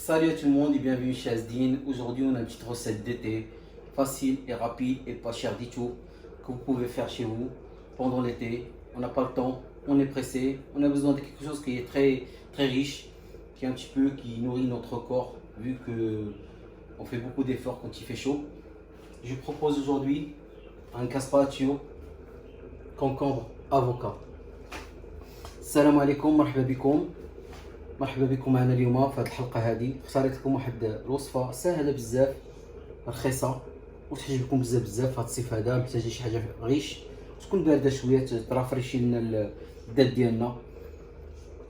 Salut à tout le monde et bienvenue chez Asdine. Aujourd'hui, on a une petite recette d'été, facile et rapide et pas cher du tout, que vous pouvez faire chez vous pendant l'été. On n'a pas le temps, on est pressé, on a besoin de quelque chose qui est très riche, qui est un petit peu qui nourrit notre corps, vu que on fait beaucoup d'efforts quand il fait chaud. Je propose aujourd'hui un gazpacho concombre avocat. Salam alaikum, marhaba bikoum. مرحبا بكم معنا اليوم في هذه الحلقه هذه. اختاريت لكم واحد الوصفه سهله بزاف رخيصه وتعجبكم بزاف هذا الصيف هذا. محتاجين شي حاجه غيش تكون بارده شويه ترافريشي لنا الدات ديالنا.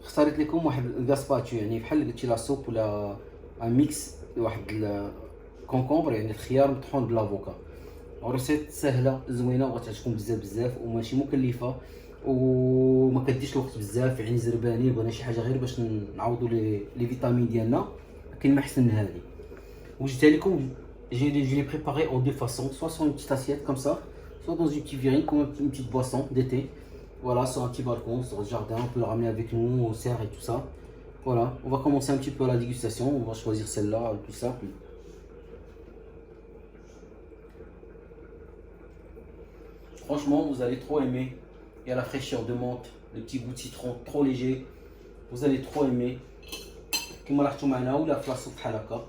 اختاريت لكم واحد الغاسباتشو، يعني بحال قلتي لا سوب ولا ان ميكس واحد الكونكومبر، يعني الخيار مطحون بلافوكا. ريسيت سهله زوينه وغتعجبكم بزاف وماشي مكلفه وما كديش الوقت بزاف، يعني زرباني بغينا شي حاجه غير باش نعوضوا لي فيتامين ديالنا. كاين ما احسن من هذه. وجدتها لكم j'ai préparé en deux façons, soit sur une petite assiette comme ça, soit dans une petite virine comme une petite boisson d'été. Voilà, sur un petit balcon, sur le jardin, on peut le ramener avec nous au cerf et tout ça. Voilà, on va commencer un petit peu la dégustation. On va choisir celle-là, le plus simple. Franchement, vous allez trop aimer. Il y a la fraîcheur de menthe, le petit goût de citron trop léger. Vous allez trop aimer. كما لاحظتوا معنا ولا في لاصوب بحال هكا.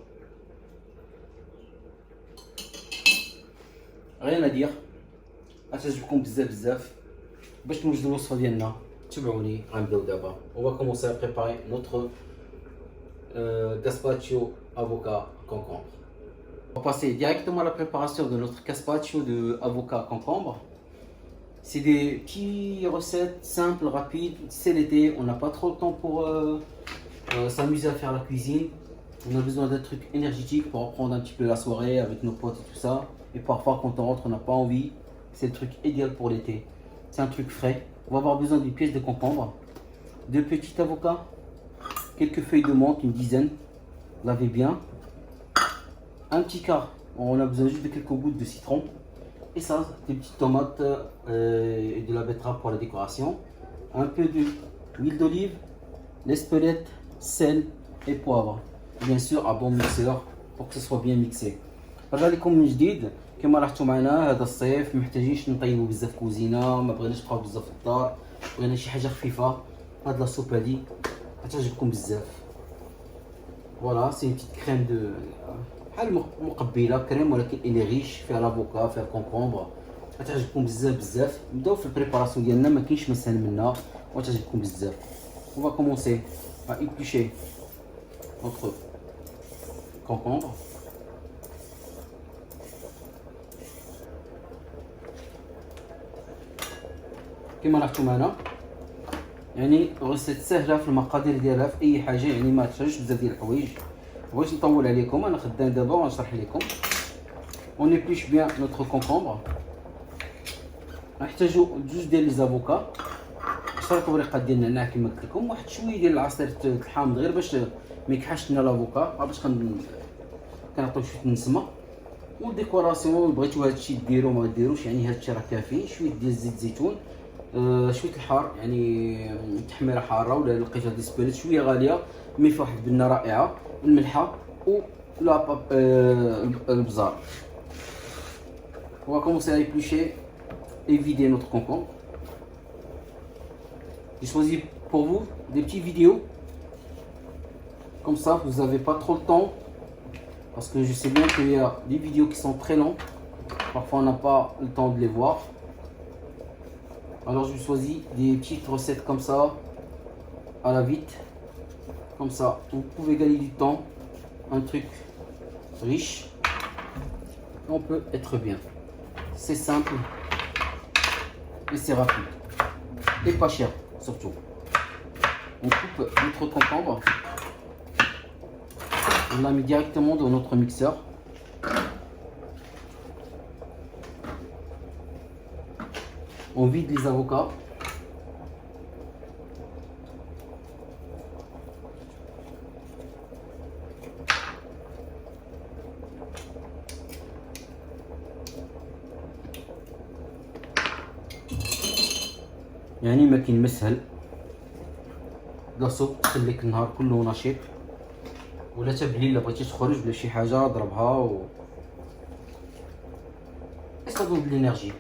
غير ندير غتعجبكم بزاف. باش نوجدوا الوصفه ديالنا تبعوني. غنبداو دابا. On va commencer à préparer notre gazpacho avocat concombre. On va passer directement à la préparation de notre gazpacho de avocat concombre. C'est des petites recettes simples, rapides. C'est l'été, on n'a pas trop le temps pour s'amuser à faire la cuisine. On a besoin d'un truc énergétique pour reprendre un petit peu la soirée avec nos potes et tout ça. Et parfois quand on rentre, on n'a pas envie. C'est le truc idéal pour l'été. C'est un truc frais. On va avoir besoin d'une pièce de concombre, deux petits avocats, quelques feuilles de menthe, une dizaine. Lavez bien. Un petit quart. On a besoin juste de quelques gouttes de citron. Et ça, des petites tomates et de la betterave pour la décoration. Un peu d'huile d'olive, l'espelette, sel et poivre. Bien sûr, un bon mixeur pour que ce soit bien mixé. رجع لكم من جديد. كما لاحظتوا معنا هذا الصيف محتاجينش نطيبوا بزاف كوزينه، ما بغيناش نبقاو بزاف في الدار، بغينا شي حاجه خفيفه. هاد لاصوب هادي غتعجبكم بزاف. فوالا سي بيتيت كريم دو بحال مقبله كريم، ولكن الي ريش فيها لافوكا فيها الكونكومبر. غتعجبكم بزاف. نبداو في البريباراسيون ديالنا، ما كاينش ما سهل منها وغتعجبكم بزاف. On va commencer à éplucher notre concombre. كما لاحظتوا معنا يعني غسيت سهله في المقادير ديالها في اي حاجه، يعني ما تحتاجش بزاف ديال الحوايج. بغيت نطول عليكم، انا خدام دابا ونشرح لكم. On épluche bien notre concombre. غنحتاجو جوج ديال لي زافوكا، شرط الطريقه ديالنا هنا كما قلت لكم، واحد شويه ديال العصير الحامض غير باش ما يكحش لنا لافوكا، باش كنعطيو شويه نسمه. والديكوراسيون بغيتو هادشي ديرو ما ديروش، يعني هادشي راه كافي. شويه ديال زيت الزيتون، شويه الحار، يعني تحميره حاره ولا لقيتها ديسبيريت شويه غاليه مي فيها واحد البنه رائعه، الملحه ولا البزار. On va commencer à éplucher et vider notre concombre. J'ai choisi pour vous des petites vidéos comme ça, vous n'avez pas trop le temps, parce que je sais bien qu'il y a des vidéos qui sont très longues, parfois on n'a pas le temps de les voir. Alors je choisis des petites recettes comme ça, à la vite, comme ça vous pouvez gagner du temps, un truc riche, on peut être bien. C'est simple et c'est rapide et pas cher surtout. On coupe notre concombre, on l'a mis directement dans notre mixeur. On vide les avocats. يعني ما كاين مسهل لاصوب تخليك النهار كله نشيط. ولا تبلي الا بغيتي تخرج ولا شي حاجه ضربها و ça donne de l'énergie.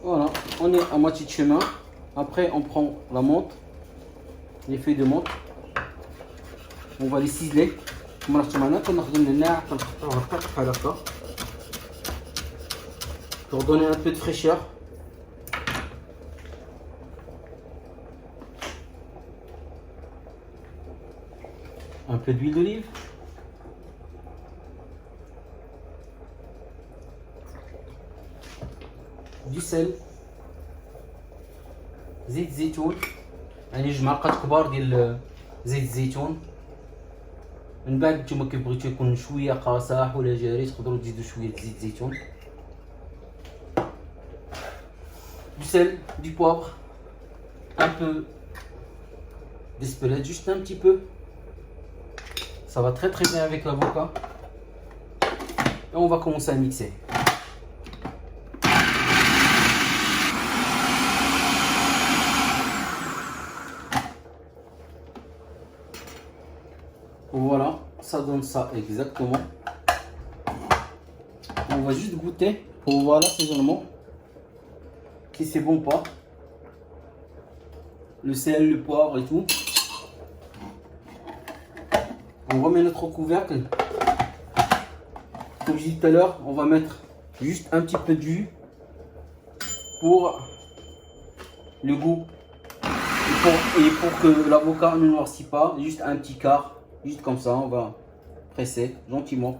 Voilà, on est à moitié de chemin. Après, on prend la menthe, les feuilles de menthe. On va les ciseler. Pour donner un peu de fraîcheur. Un peu d'huile d'olive. Du sel. زيت زيتون يعني جوج معلقات كبار ديال زيت الزيتون. من بعد نتوما كيف بغيتو يكون شويه قاصح ولا جاري تقدروا تزيدوا شويه زيت الزيتون. Du sel, du poivre, un peu d'espelette, juste un petit peu. Ça va très très bien avec l'avocat. Et on va commencer à mixer. Voilà, ça donne ça exactement. On va juste goûter pour voir l'assaisonnement, si c'est bon ou pas. Le sel, le poivre et tout. On remet notre couvercle. Comme je disais tout à l'heure, on va mettre juste un petit peu de jus pour le goût. Et pour que l'avocat ne noircit pas, juste un petit quart. Juste comme ça, on va presser gentiment.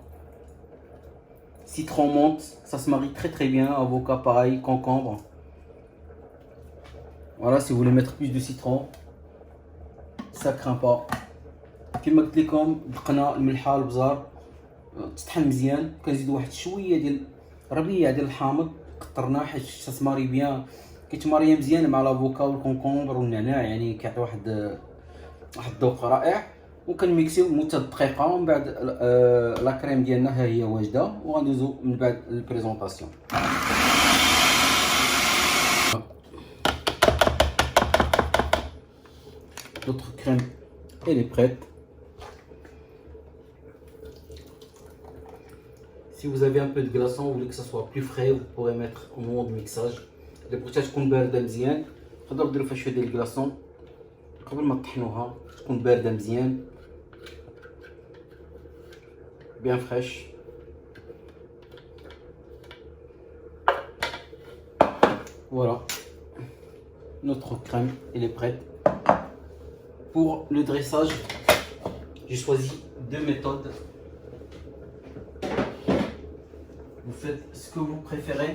Citron menthe, ça se marie très très bien. Avocat pareil, concombre. Voilà, si vous voulez mettre plus de citron, ça craint pas. كما قلت لكم دقنا الملحه البزار تطحن مزيان كنزيدوا واحد شويه ديال ربيع ديال الحامض قطرناه حيت تسماري بيان كيتماري مزيان مع لافوكا والكونكومبر والنعناع يعني كيعطي واحد الذوق رائع. وكنميكسيو لمده دقيقه ومن بعد لا كريم ديالنا ها هي واجده وغندوزو من بعد البريزونطاسيون. Notre crème elle est prête. Si vous avez un peu de glaçon, vous voulez que ça soit plus frais, vous pourrez mettre au moment du mixage. اللي بغيتها تكون بارده مزيان تقدروا ديروا فيها شويه ديال الكلاصون قبل ما تطحنوها تكون بارده مزيان bien fraîche. Voilà, notre crème elle est prête. Pour le dressage, j'ai choisi deux méthodes. Vous faites ce que vous préférez.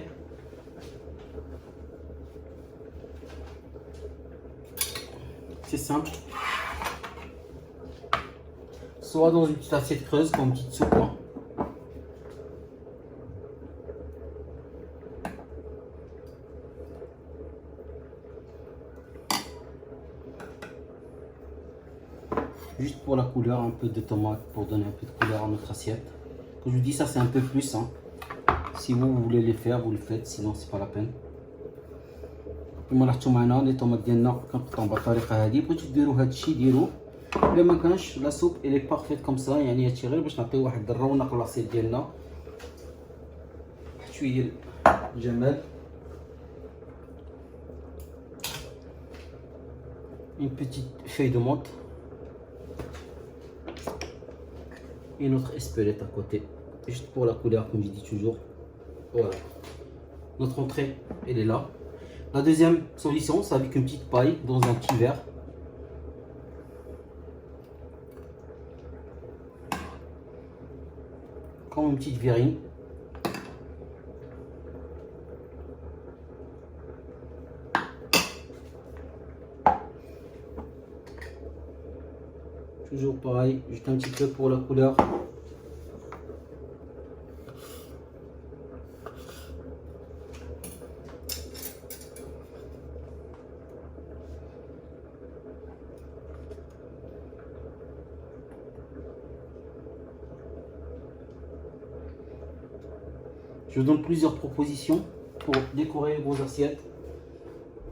C'est simple. Soit dans une petite assiette creuse comme une petite soupe. Juste pour la couleur, un peu de tomate pour donner un peu de couleur à notre assiette. Comme je vous dis, ça c'est un peu plus. Hein. Si vous voulez les faire, vous le faites, sinon c'est pas la peine. كما لاحظتوا معنا لي طوماط ديالنا كنقطعوهم بالطريقه هذه. بغيتو ديروا هذا الشيء ديروه، الا ما كانش لا سوب الي بارفيت كوم سا. يعني هادشي غير باش نعطيو واحد الرونق لاصيت ديالنا، واحد شويه ديال الجمال. une petite feuille de menthe et notre espelette à côté, juste pour la couleur comme je dis toujours. Voilà, notre entrée elle est là. La deuxième solution c'est avec une petite paille dans un petit verre. Comme une petite verrine. Toujours pareil, juste un petit peu pour la couleur. Je vous donne plusieurs propositions pour décorer vos assiettes.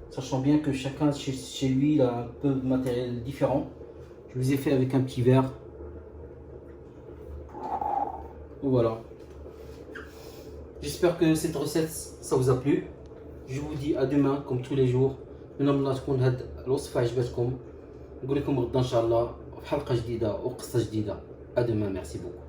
Sachant bien que chacun chez lui il a un peu de matériel différent. Je vous ai fait avec un petit verre. Voilà. J'espère que cette recette ça vous a plu. Je vous dis à demain comme tous les jours. من الله تكون هاد الوصفة عجبتكم. نقول لكم غدا إن شاء الله في حلقة جديدة وقصة جديدة. À demain, merci beaucoup.